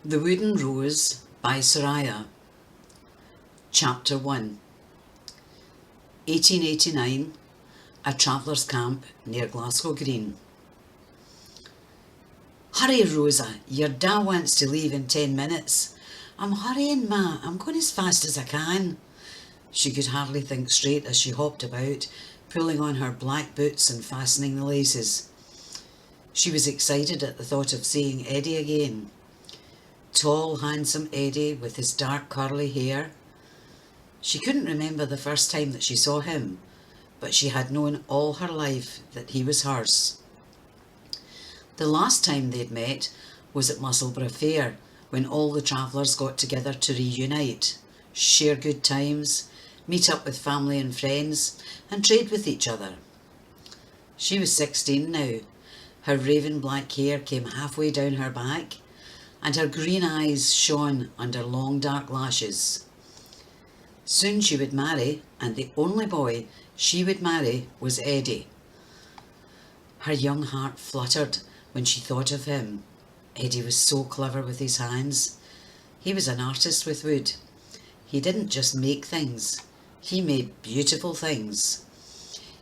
The Wooden Rose by Soraya. Chapter 1. 1889. A Travellers' Camp near Glasgow Green. Hurry, Rosa, your da wants to leave in 10 minutes. I'm hurrying, ma, I'm going as fast as I can. She could hardly think straight as she hopped about, pulling on her black boots and fastening the laces. She was excited at the thought of seeing Eddie again. Tall, handsome Eddie with his dark curly hair. She couldn't remember the first time that she saw him, but she had known all her life that he was hers. The last time they'd met was at Musselburgh Fair, when all the travellers got together to reunite, share good times, meet up with family and friends, and trade with each other. She was 16 now. Her raven black hair came halfway down her back, and her green eyes shone under long dark lashes. Soon she would marry, and the only boy she would marry was Eddie. Her young heart fluttered when she thought of him. Eddie was so clever with his hands. He was an artist with wood. He didn't just make things, he made beautiful things.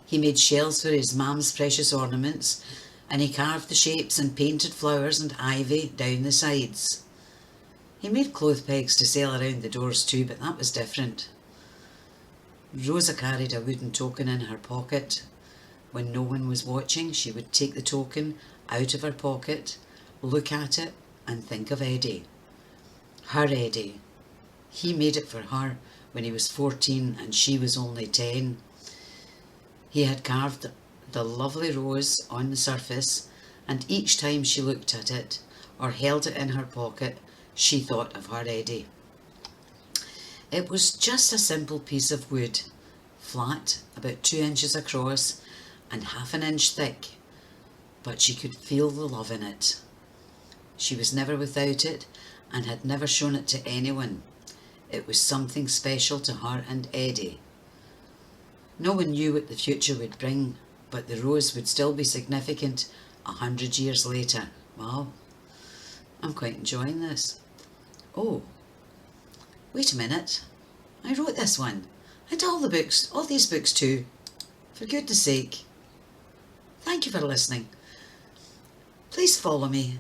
He made shells for his mam's precious ornaments, and he carved the shapes and painted flowers and ivy down the sides. He made clothes pegs to sail around the doors too, but that was different. Rosa carried a wooden token in her pocket. When no one was watching, she would take the token out of her pocket, look at it, and think of Eddie. Her Eddie. He made it for her when he was 14 and she was only 10. He had carved the lovely rose on the surface, and each time she looked at it or held it in her pocket, she thought of her Eddie. It was just a simple piece of wood, flat, about 2 inches across and half an inch thick, but she could feel the love in it. She was never without it and had never shown it to anyone. It was something special to her and Eddie. No one knew what the future would bring, but the rose would still be significant 100 years later. Wow, I'm quite enjoying this. Oh, wait a minute. I wrote this one, and all these books too. For goodness sake. Thank you for listening. Please follow me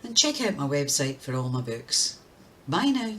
and check out my website for all my books. Bye now.